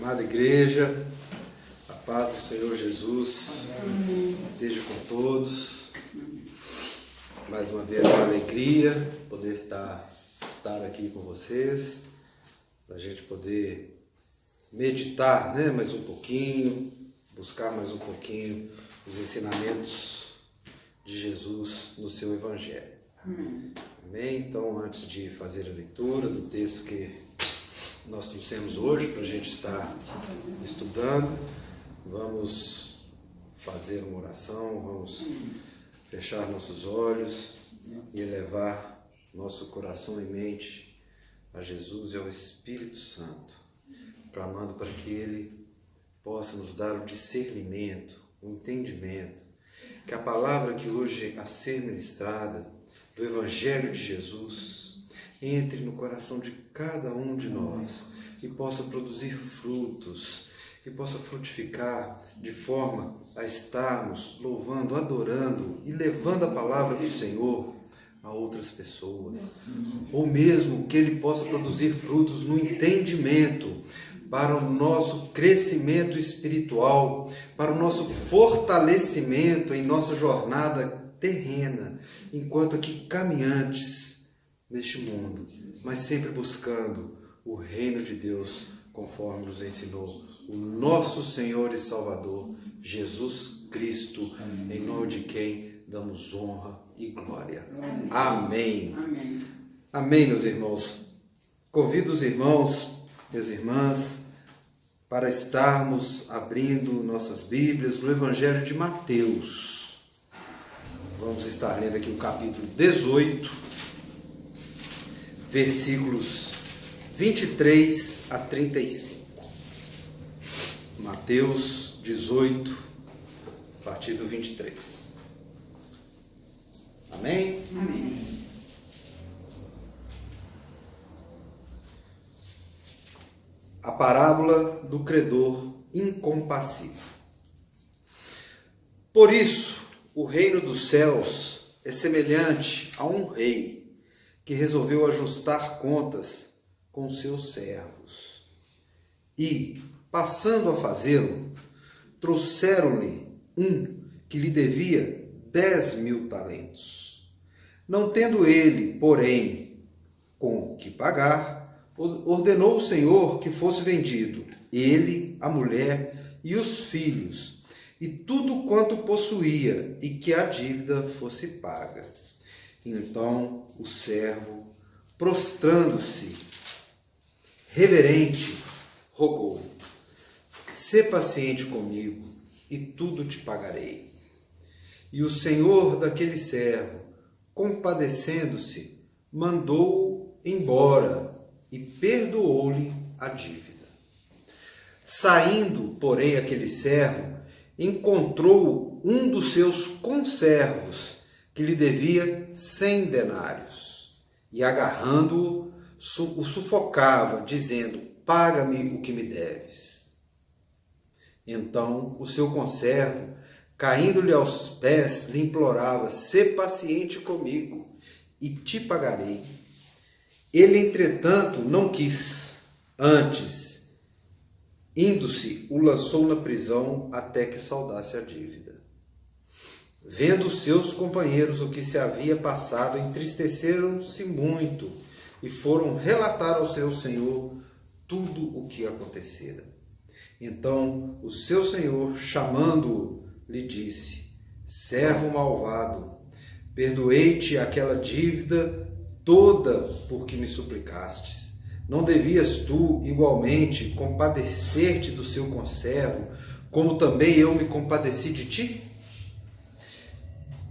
Amada igreja, a paz do Senhor Jesus esteja com todos. Mais uma vez, uma alegria poder estar aqui com vocês, para a gente poder meditar, mais um pouquinho, buscar mais um pouquinho os ensinamentos de Jesus no seu Evangelho. Amém? Então, antes de fazer a leitura do texto que nós trouxemos hoje para a gente estar estudando, vamos fazer uma oração, vamos fechar nossos olhos e elevar nosso coração e mente a Jesus e ao Espírito Santo, clamando para que Ele possa nos dar o discernimento, o entendimento, que a palavra que hoje a ser ministrada do Evangelho de Jesus entre no coração de cada um de nós e possa produzir frutos, que possa frutificar de forma a estarmos louvando, adorando e levando a palavra do Senhor a outras pessoas. Ou mesmo que Ele possa produzir frutos no entendimento para o nosso crescimento espiritual, para o nosso fortalecimento em nossa jornada terrena, enquanto aqui caminhantes neste mundo, mas sempre buscando o reino de Deus, conforme nos ensinou o nosso Senhor e Salvador, Jesus Cristo, em nome de quem damos honra e glória. Amém. Amém. Amém, meus irmãos. Convido os irmãos e as irmãs para estarmos abrindo nossas Bíblias no Evangelho de Mateus. Vamos estar lendo aqui o capítulo 18, versículos 23 a 35. Mateus 18, a partir do 23. Amém? Amém. A parábola do credor incompassível. Por isso, o reino dos céus é semelhante a um rei que resolveu ajustar contas com seus servos. E, passando a fazê-lo, trouxeram-lhe um que lhe devia 10.000 talentos. Não tendo ele, porém, com que pagar, ordenou o Senhor que fosse vendido, ele, a mulher e os filhos, e tudo quanto possuía, e que a dívida fosse paga. Então o servo, prostrando-se, reverente, rogou: sê paciente comigo, e tudo te pagarei. E o senhor daquele servo, compadecendo-se, mandou-o embora e perdoou-lhe a dívida. Saindo, porém, aquele servo, encontrou um dos seus conservos, que lhe devia 100 denários, e agarrando-o, o sufocava, dizendo: paga-me o que me deves. Então o seu conservo, caindo-lhe aos pés, lhe implorava: sê paciente comigo, e te pagarei. Ele, entretanto, não quis, antes, indo-se, o lançou na prisão até que saldasse a dívida. Vendo seus companheiros o que se havia passado, entristeceram-se muito e foram relatar ao seu senhor tudo o que acontecera. Então o seu senhor, chamando-o, lhe disse: servo malvado, perdoei-te aquela dívida toda porque me suplicastes. Não devias tu, igualmente, compadecer-te do seu conservo, como também eu me compadeci de ti?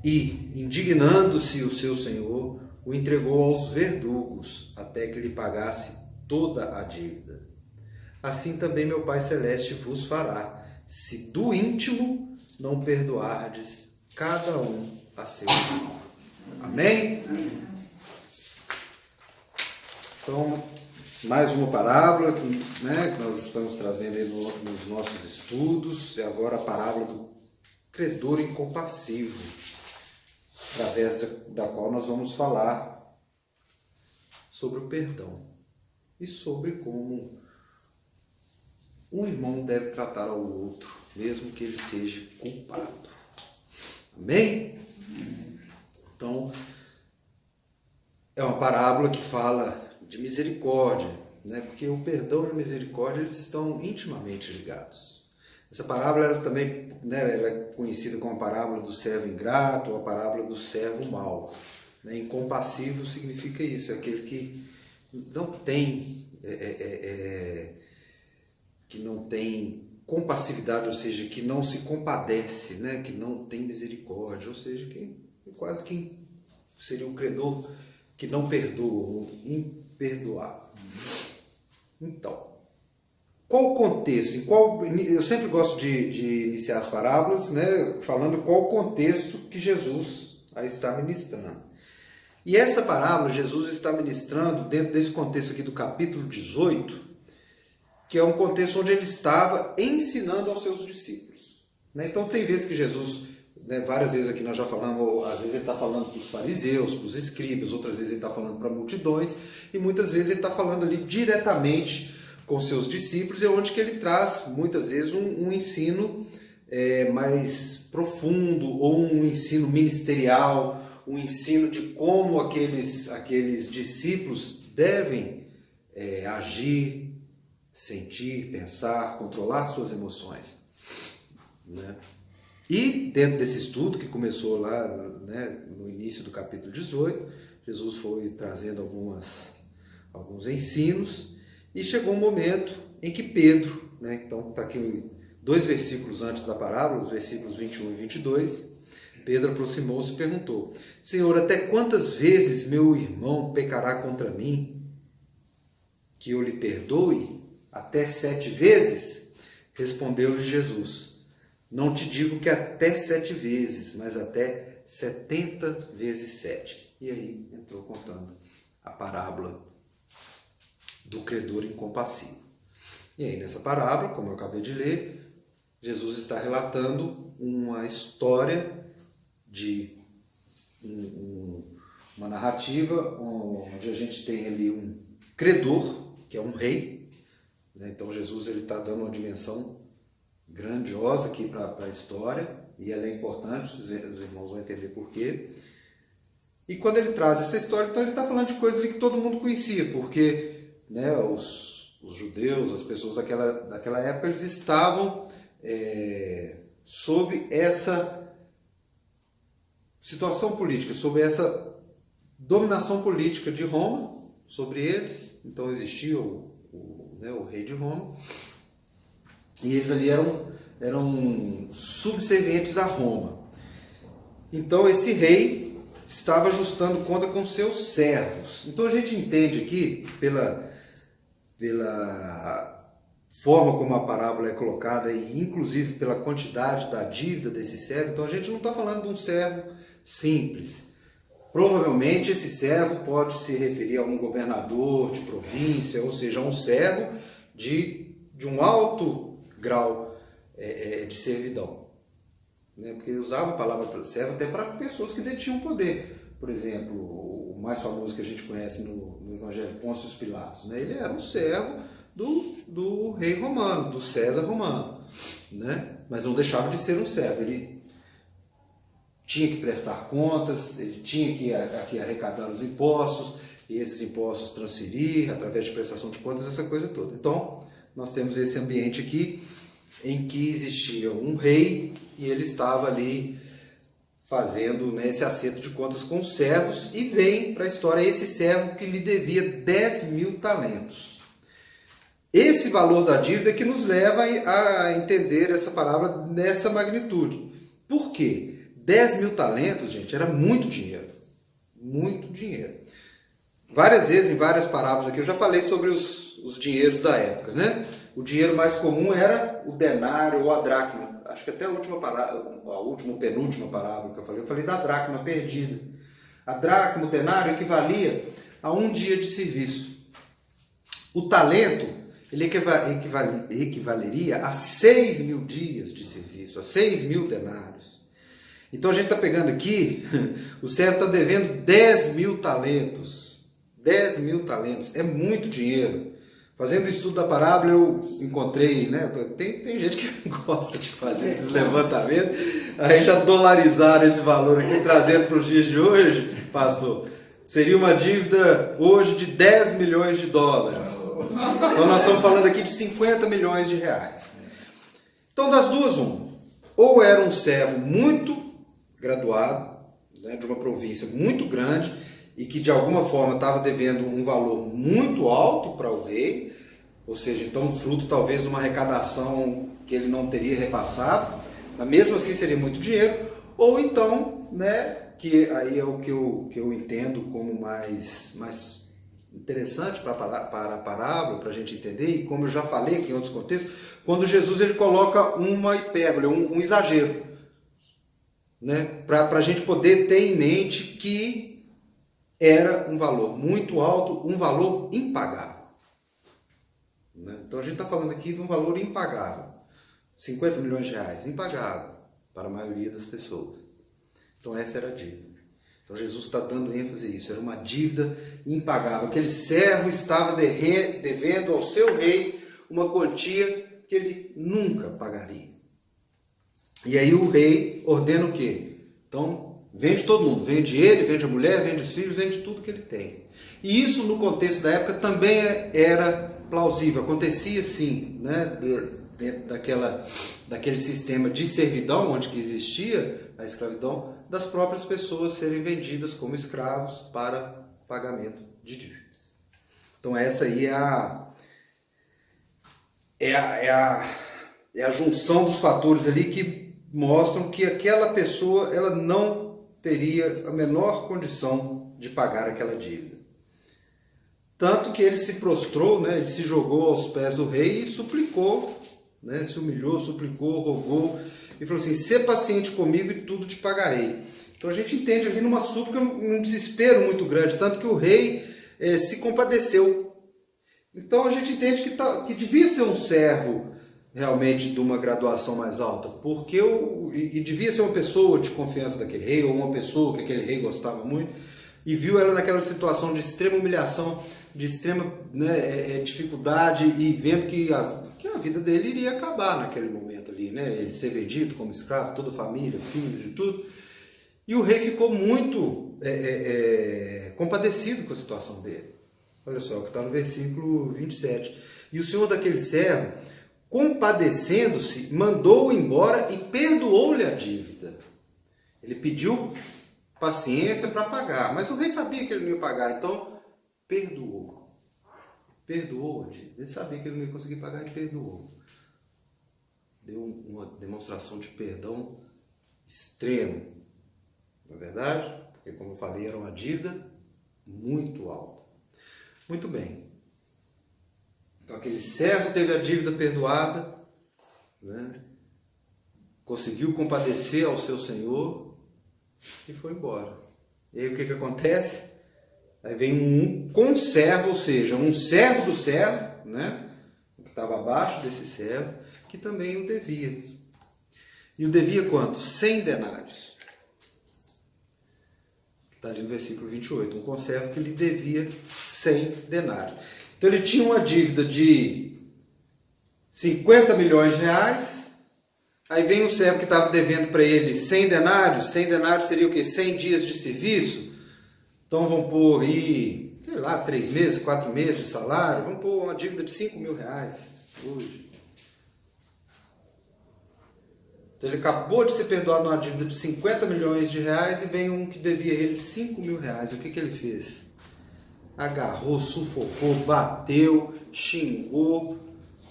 E, indignando-se o seu senhor, o entregou aos verdugos, até que lhe pagasse toda a dívida. Assim também meu Pai Celeste vos fará, se do íntimo não perdoardes cada um a seu irmão. Amém? Então, mais uma parábola que nós estamos trazendo aí nos nossos estudos, e agora a parábola do credor incompassivo, através da qual nós vamos falar sobre o perdão e sobre como um irmão deve tratar ao outro, mesmo que ele seja culpado. Amém? Então, é uma parábola que fala de misericórdia, né? Porque o perdão e a misericórdia eles estão intimamente ligados. Essa parábola ela também, né, ela é conhecida como a parábola do servo ingrato ou a parábola do servo mau. Né? Incompassivo significa isso, é aquele que não tem compassividade, ou seja, que não se compadece, né? Que não tem misericórdia, ou seja, que quase que seria o credor que não perdoa, ou imperdoável. Então, qual o contexto? Eu sempre gosto de iniciar as parábolas, né, falando qual o contexto que Jesus está ministrando. E essa parábola Jesus está ministrando dentro desse contexto aqui do capítulo 18, que é um contexto onde ele estava ensinando aos seus discípulos. Né? Então tem vezes que Jesus, né, várias vezes aqui nós já falamos, às vezes ele está falando para os fariseus, para os escribas, outras vezes ele está falando para multidões, e muitas vezes ele está falando ali diretamente com seus discípulos, é onde que ele traz muitas vezes um ensino mais profundo, ou um ensino ministerial, um ensino de como aqueles discípulos devem agir, sentir, pensar, controlar suas emoções. Né? E dentro desse estudo que começou lá, né, no início do capítulo 18, Jesus foi trazendo alguns ensinos e chegou um momento em que Pedro, né, então está aqui 2 versículos antes da parábola, os versículos 21 e 22, Pedro aproximou-se e perguntou: Senhor, até quantas vezes meu irmão pecará contra mim, que eu lhe perdoe? Até 7 vezes? Respondeu-lhe Jesus: não te digo que até 7 vezes, mas até 70 vezes 7. E aí entrou contando a parábola do credor incompassivo. E aí nessa parábola, como eu acabei de ler, Jesus está relatando uma história de uma narrativa onde a gente tem ali um credor, que é um rei. Então Jesus está dando uma dimensão grandiosa aqui para a história, e ela é importante, os irmãos vão entender por quê. E quando ele traz essa história, então ele está falando de coisas ali que todo mundo conhecia, porque, né, os judeus, as pessoas daquela época, eles estavam sob essa situação política, sob essa dominação política de Roma sobre eles. Então existia o rei de Roma, e eles ali eram subservientes a Roma. Então esse rei estava ajustando conta com seus servos. Então a gente entende aqui, pela forma como a parábola é colocada, e inclusive pela quantidade da dívida desse servo, então a gente não está falando de um servo simples. Provavelmente esse servo pode se referir a um governador de província, ou seja, a um servo de um alto grau de servidão. Né? Porque usava a palavra servo até para pessoas que detinham poder. Por exemplo, o mais famoso que a gente conhece no Evangelho, Pôncio Pilatos. Né? Ele era um servo do rei romano, do César romano. Né? Mas não deixava de ser um servo. Ele tinha que prestar contas, ele tinha que arrecadar os impostos, e esses impostos transferir através de prestação de contas, essa coisa toda. Então, nós temos esse ambiente aqui em que existia um rei e ele estava ali fazendo, né, esse acerto de contas com os servos, e vem para a história esse servo que lhe devia 10.000 talentos. Esse valor da dívida que nos leva a entender essa palavra nessa magnitude. Por quê? 10.000 talentos, gente, era muito dinheiro. Muito dinheiro. Várias vezes, em várias parábolas aqui, eu já falei sobre os dinheiros da época, né? O dinheiro mais comum era o denário ou a dracma. Acho que até a última, penúltima parábola que eu falei da dracma perdida. A dracma, o denário, equivalia a um dia de serviço. O talento, ele equivaleria a 6.000 dias de serviço, a 6.000 denários. Então a gente está pegando aqui, o servo está devendo 10.000 talentos. 10.000 talentos, é muito dinheiro. Fazendo o estudo da parábola, eu encontrei, né? Tem gente que gosta de fazer esses levantamentos, aí já dolarizaram esse valor aqui, trazendo para os dias de hoje, pastor, seria uma dívida hoje de 10 milhões de dólares. Então nós estamos falando aqui de 50 milhões de reais. Então das duas, ou era um servo muito graduado, né, de uma província muito grande, e que de alguma forma estava devendo um valor muito alto para o rei, ou seja, então fruto talvez de uma arrecadação que ele não teria repassado, mas mesmo assim seria muito dinheiro, ou então, né, que aí é o que eu entendo como mais interessante para a parábola, para a gente entender, e como eu já falei aqui em outros contextos, quando Jesus ele coloca uma hipérbole, um exagero, né, para a gente poder ter em mente que era um valor muito alto, um valor impagável. Né? Então a gente está falando aqui de um valor impagável. 50 milhões de reais, impagável para a maioria das pessoas. Então essa era a dívida. Então Jesus está dando ênfase a isso, era uma dívida impagável. Aquele servo estava devendo ao seu rei uma quantia que ele nunca pagaria. E aí o rei ordena o quê? Então, vende todo mundo, vende ele, vende a mulher, vende os filhos, vende tudo que ele tem. E isso no contexto da época também era plausível, acontecia sim, né? Dentro daquele sistema de servidão onde que existia a escravidão, das próprias pessoas serem vendidas como escravos para pagamento de dívidas. Então essa aí é a junção dos fatores ali que mostram que aquela pessoa ela não teria a menor condição de pagar aquela dívida. Tanto que ele se prostrou, né, ele se jogou aos pés do rei e suplicou, né, se humilhou, suplicou, rogou, e falou assim, sê paciente comigo e tudo te pagarei. Então a gente entende ali numa súplica um desespero muito grande, tanto que o rei se compadeceu. Então a gente entende que devia ser um servo realmente de uma graduação mais alta, porque e devia ser uma pessoa de confiança daquele rei, ou uma pessoa que aquele rei gostava muito, e viu ela naquela situação de extrema humilhação, de extrema, né, dificuldade, e vendo que a vida dele iria acabar naquele momento ali, né? Ele ser vendido como escravo, toda a família, filhos e tudo. E o rei ficou muito compadecido com a situação dele. Olha só, que está no versículo 27. E o senhor daquele servo, compadecendo-se, mandou-o embora e perdoou-lhe a dívida. Ele pediu paciência para pagar, mas o rei sabia que ele não ia pagar, então perdoou. Perdoou a dívida. Ele sabia que ele não ia conseguir pagar e perdoou. Deu uma demonstração de perdão extremo, não é verdade? Porque, como eu falei, era uma dívida muito alta. Muito bem. Então, aquele servo teve a dívida perdoada, né? Conseguiu compadecer ao seu senhor e foi embora. E aí o que acontece? Aí vem um conservo, ou seja, um servo do servo, né? Que estava abaixo desse servo, que também o devia. E o devia quanto? 100 denários. Que está ali no versículo 28. Um conservo que lhe devia 100 denários. Então ele tinha uma dívida de 50 milhões de reais. Aí vem um servo que estava devendo para ele 100 denários. 100 denários seria o quê? 100 dias de serviço. Então vamos pôr aí, sei lá, 3 meses, 4 meses de salário. Vamos pôr uma dívida de 5 mil reais hoje. Então ele acabou de ser perdoado numa dívida de 50 milhões de reais e vem um que devia ele 5 mil reais. O que ele fez? Agarrou, sufocou, bateu, xingou,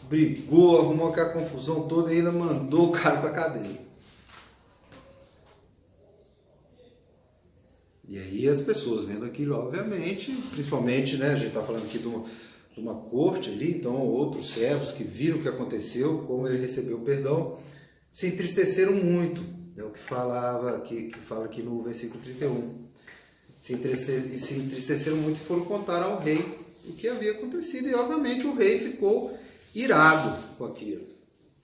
brigou, arrumou aquela confusão toda e ainda mandou o cara para a cadeia. E aí as pessoas vendo aquilo, obviamente, principalmente, né, a gente está falando aqui de uma corte ali, então outros servos que viram o que aconteceu, como ele recebeu perdão, se entristeceram muito. É o que fala aqui no versículo 31. Se entristeceram muito e foram contar ao rei o que havia acontecido. E obviamente o rei ficou irado com aquilo.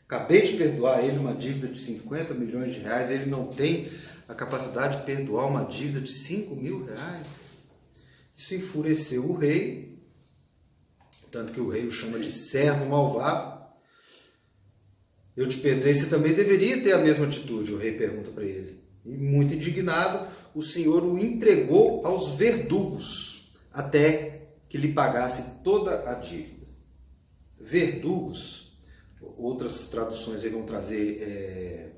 Acabei de perdoar ele uma dívida de 50 milhões de reais, ele não tem a capacidade de perdoar uma dívida de 5 mil reais. Isso enfureceu o rei, tanto que o rei o chama de servo malvado. Eu te perdoei, você também deveria ter a mesma atitude, o rei pergunta para ele. E muito indignado, o Senhor o entregou aos verdugos, até que lhe pagasse toda a dívida. Verdugos, outras traduções aí vão trazer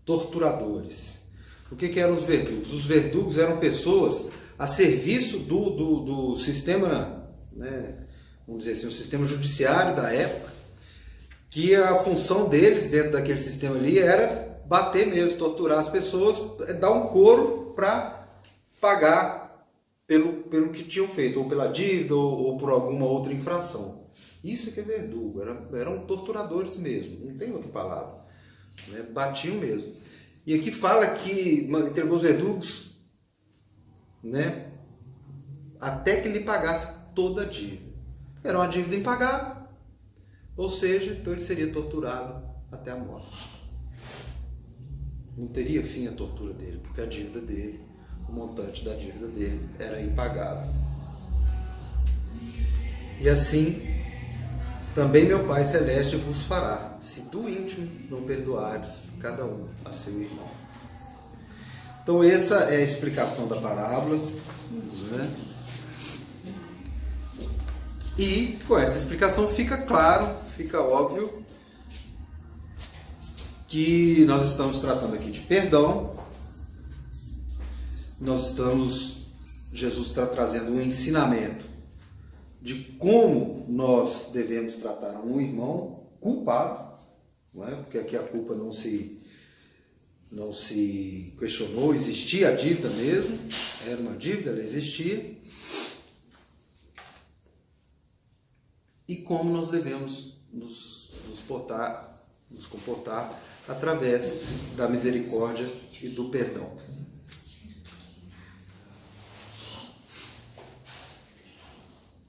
torturadores. O que eram os verdugos? Os verdugos eram pessoas a serviço do sistema, né, vamos dizer assim, o sistema judiciário da época, que a função deles dentro daquele sistema ali era bater mesmo, torturar as pessoas, dar um couro para pagar pelo que tinham feito, ou pela dívida, ou por alguma outra infração. Isso que é verdugo, eram torturadores mesmo, não tem outra palavra, né? Batiam mesmo. E aqui fala que entregou os verdugos, né, até que lhe pagasse toda a dívida. Era uma dívida impagável, ou seja, então ele seria torturado até a morte. Não teria fim a tortura dele, porque a dívida dele, o montante da dívida dele era impagável. E assim, também meu Pai Celeste vos fará, se do íntimo não perdoares cada um a seu irmão. Então essa é a explicação da parábola, né? E com essa explicação fica claro, fica óbvio que nós estamos tratando aqui de perdão. Jesus está trazendo um ensinamento de como nós devemos tratar um irmão culpado, não é? Porque aqui a culpa não se questionou, existia a dívida mesmo, era uma dívida, ela existia. E como nós devemos nos comportar através da misericórdia e do perdão.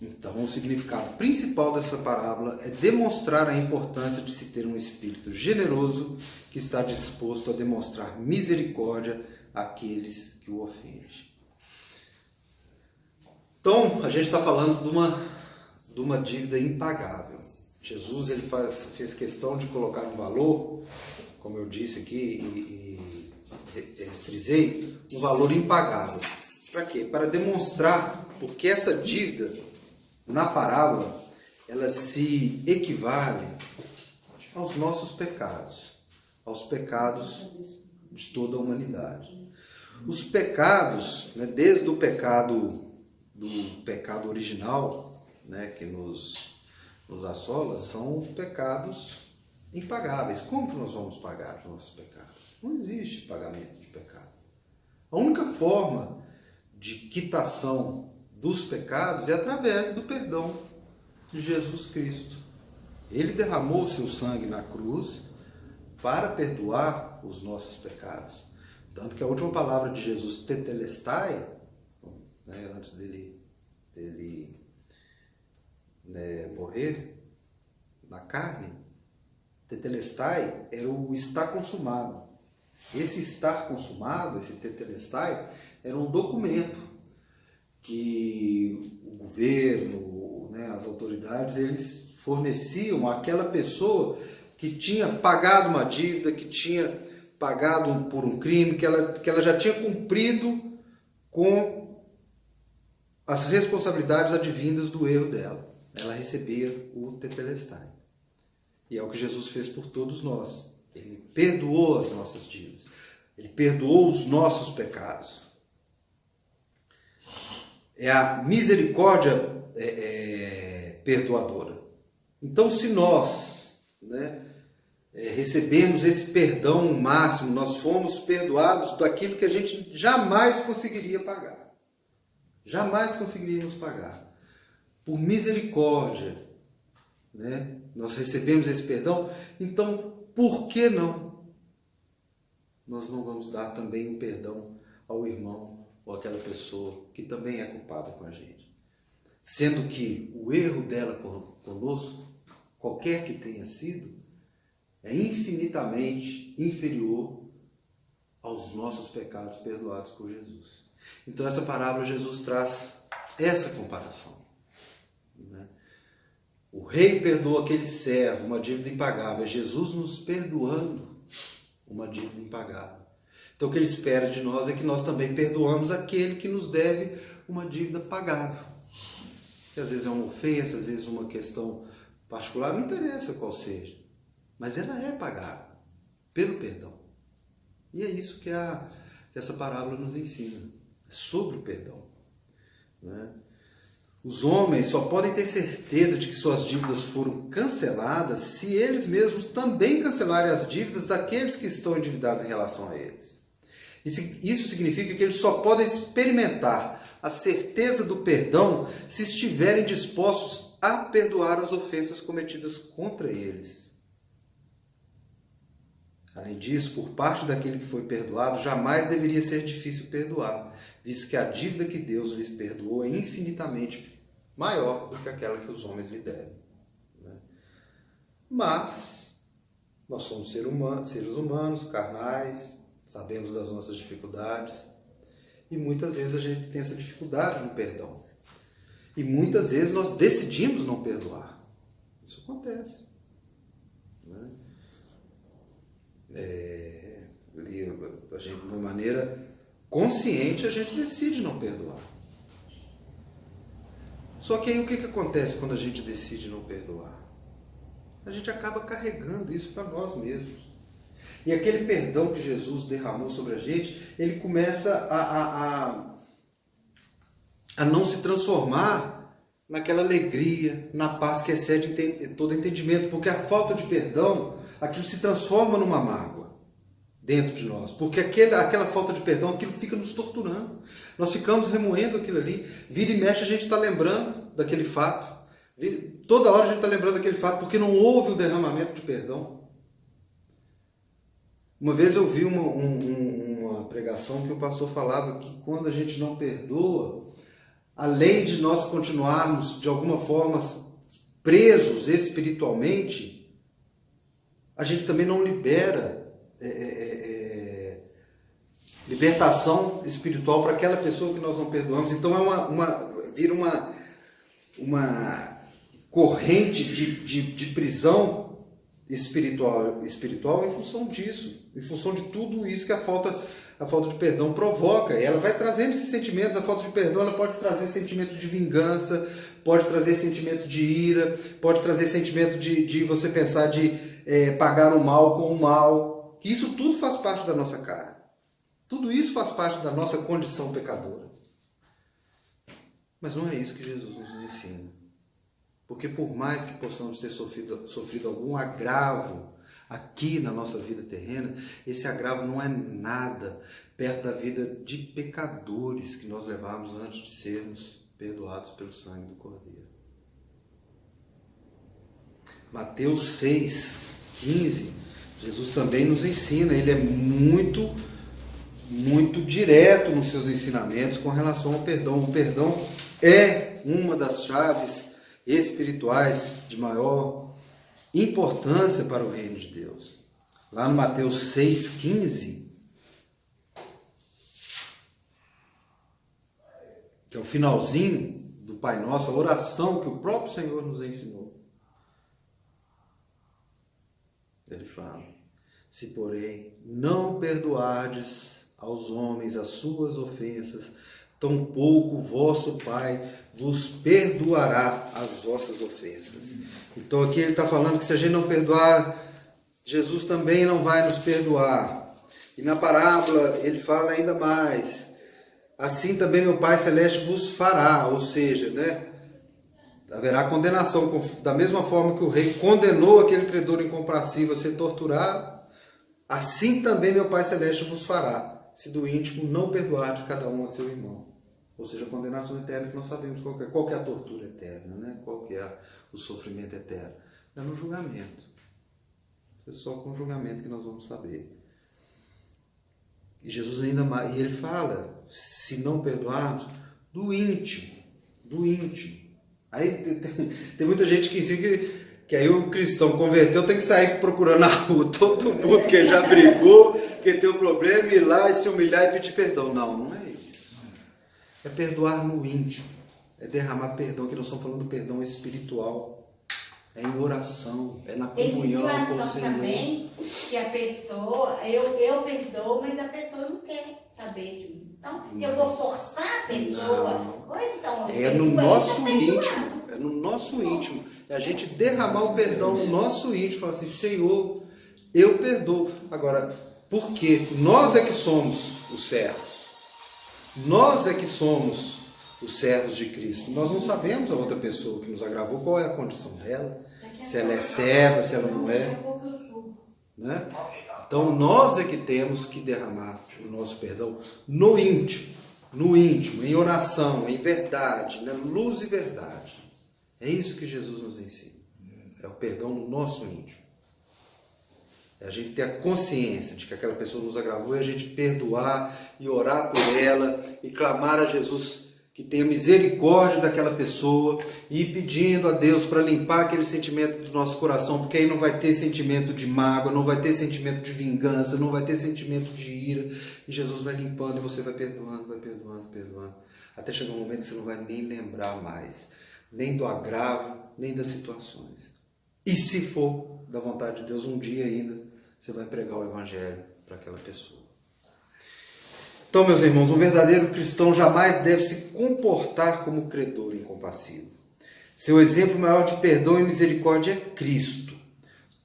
Então, o significado principal dessa parábola é demonstrar a importância de se ter um espírito generoso que está disposto a demonstrar misericórdia àqueles que o ofendem. Então, a gente está falando de uma dívida impagável. Jesus ele fez questão de colocar um valor, como eu disse aqui e frisei, um valor impagável. Para quê? Para demonstrar porque essa dívida, na parábola, ela se equivale aos nossos pecados, aos pecados de toda a humanidade. Os pecados, né, desde o pecado original, né, que nos assola, são pecados impagáveis. Como que nós vamos pagar os nossos pecados? Não existe pagamento de pecado. A única forma de quitação dos pecados é através do perdão de Jesus Cristo. Ele derramou o seu sangue na cruz para perdoar os nossos pecados. Tanto que a última palavra de Jesus, tetelestai, né, antes dele morrer na carne, tetelestai era o estar consumado. Esse estar consumado, esse tetelestai, era um documento que o governo, né, as autoridades, eles forneciam àquela pessoa que tinha pagado uma dívida, que tinha pagado por um crime, que ela já tinha cumprido com as responsabilidades advindas do erro dela. Ela recebia o tetelestai. E é o que Jesus fez por todos nós. Ele perdoou as nossas dívidas. Ele perdoou os nossos pecados. É a misericórdia perdoadora. Então, se nós, né, recebemos esse perdão máximo, nós fomos perdoados daquilo que a gente jamais conseguiria pagar. Jamais conseguiríamos pagar. Por misericórdia, né, nós recebemos esse perdão, então, por que não? Nós não vamos dar também um perdão ao irmão ou àquela pessoa que também é culpada com a gente. Sendo que o erro dela conosco, qualquer que tenha sido, é infinitamente inferior aos nossos pecados perdoados por Jesus. Então, essa parábola, Jesus traz essa comparação, né? O rei perdoa aquele servo, uma dívida impagável. É Jesus nos perdoando uma dívida impagável. Então o que ele espera de nós é que nós também perdoamos aquele que nos deve uma dívida pagável. Que às vezes é uma ofensa, às vezes uma questão particular, não interessa qual seja. Mas ela é pagável pelo perdão. E é isso que essa parábola nos ensina. Sobre o perdão. Né? Os homens só podem ter certeza de que suas dívidas foram canceladas se eles mesmos também cancelarem as dívidas daqueles que estão endividados em relação a eles. Isso significa que eles só podem experimentar a certeza do perdão se estiverem dispostos a perdoar as ofensas cometidas contra eles. Além disso, por parte daquele que foi perdoado, jamais deveria ser difícil perdoar, visto que a dívida que Deus lhes perdoou é infinitamente maior do que aquela que os homens lhe devem. Mas nós somos seres humanos, carnais, sabemos das nossas dificuldades e muitas vezes a gente tem essa dificuldade no perdão. E muitas vezes nós decidimos não perdoar. Isso acontece. A gente, de uma maneira consciente, a gente decide não perdoar. Só que aí o que acontece quando a gente decide não perdoar? A gente acaba carregando isso para nós mesmos. E aquele perdão que Jesus derramou sobre a gente, ele começa a não se transformar naquela alegria, na paz que excede todo entendimento. Porque a falta de perdão, aquilo se transforma numa mágoa dentro de nós. Porque aquela falta de perdão, aquilo fica nos torturando. Nós ficamos remoendo aquilo ali. Vira e mexe, a gente está lembrando daquele fato. Toda hora a gente está lembrando daquele fato, porque não houve o derramamento de perdão. Uma vez eu vi uma pregação que o pastor falava que quando a gente não perdoa, além de nós continuarmos de alguma forma presos espiritualmente, a gente também não libera libertação espiritual para aquela pessoa que nós não perdoamos. Então vira uma corrente de prisão espiritual em função disso, em função de tudo isso que a falta de perdão provoca. E ela vai trazendo esses sentimentos. A falta de perdão, ela pode trazer sentimento de vingança, pode trazer sentimento de ira, pode trazer sentimento de você pensar de pagar o mal com o mal, que isso tudo faz parte da nossa carne. Tudo isso faz parte da nossa condição pecadora. Mas não é isso que Jesus nos ensina. Porque por mais que possamos ter sofrido algum agravo aqui na nossa vida terrena, esse agravo não é nada perto da vida de pecadores que nós levamos antes de sermos perdoados pelo sangue do Cordeiro. Mateus 6:15, Jesus também nos ensina, ele é muito direto nos seus ensinamentos com relação ao perdão. O perdão é uma das chaves espirituais de maior importância para o reino de Deus. Lá no Mateus 6:15, que é o finalzinho do Pai Nosso, a oração que o próprio Senhor nos ensinou. Ele fala: se porém não perdoardes aos homens as suas ofensas, tampouco vosso Pai vos perdoará as vossas ofensas. Então aqui ele está falando que se a gente não perdoar, Jesus também não vai nos perdoar. E na parábola ele fala ainda mais: assim também meu Pai Celeste vos fará, ou seja, haverá condenação, da mesma forma que o rei condenou aquele credor incomprensível a ser torturado, assim também meu Pai Celeste vos fará, se do íntimo não perdoardes cada um a seu irmão. Ou seja, a condenação eterna, que nós sabemos qual que é a tortura eterna, qual que é o sofrimento eterno. É no julgamento. Isso é só com o julgamento que nós vamos saber. E Jesus ainda mais, e ele fala, se não perdoarmos, do íntimo. Aí tem muita gente que ensina que aí o cristão converteu tem que sair procurando na rua todo mundo que já brigou, que tem um problema, ir lá e se humilhar e pedir perdão. Não é isso. É perdoar no íntimo. É derramar perdão, que nós estamos falando do perdão espiritual. é em oração, é na comunhão com o Senhor. Também que a pessoa, eu perdoo, mas a pessoa não quer saber de mim. Então, eu vou forçar a pessoa. Ou então, é no nosso íntimo, é no nosso íntimo. É a gente derramar o perdão no nosso íntimo, falar assim, Senhor, eu perdoo. Agora, por quê? Nós é que somos os servos. Nós é que somos os servos de Cristo. Nós não sabemos a outra pessoa que nos agravou, qual é a condição dela, se ela é serva, se ela não é. Né? Então nós é que temos que derramar o nosso perdão no íntimo, em oração, em verdade, na luz e verdade. É isso que Jesus nos ensina. É o perdão no nosso íntimo. É a gente ter a consciência de que aquela pessoa nos agravou e a gente perdoar e orar por ela e clamar a Jesus que tenha misericórdia daquela pessoa e ir pedindo a Deus para limpar aquele sentimento do nosso coração, porque aí não vai ter sentimento de mágoa, não vai ter sentimento de vingança, não vai ter sentimento de ira, e Jesus vai limpando e você vai perdoando, até chegar um momento que você não vai nem lembrar mais, nem do agravo, nem das situações. E se for da vontade de Deus, um dia ainda, você vai pregar o Evangelho para aquela pessoa. Então, meus irmãos, um verdadeiro cristão jamais deve se comportar como credor incompassivo. Seu exemplo maior de perdão e misericórdia é Cristo.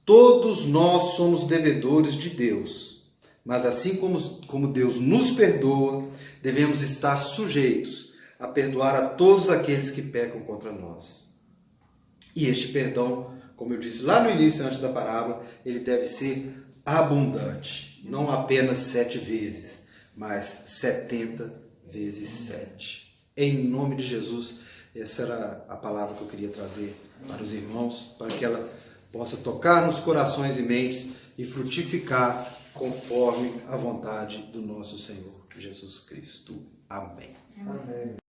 Todos nós somos devedores de Deus, mas assim como Deus nos perdoa, devemos estar sujeitos a perdoar a todos aqueles que pecam contra nós. E este perdão, como eu disse lá no início, antes da parábola, ele deve ser abundante, não apenas 7 vezes, mas 70 vezes 7. Em nome de Jesus, essa era a palavra que eu queria trazer para os irmãos, para que ela possa tocar nos corações e mentes e frutificar conforme a vontade do nosso Senhor Jesus Cristo. Amém. Amém.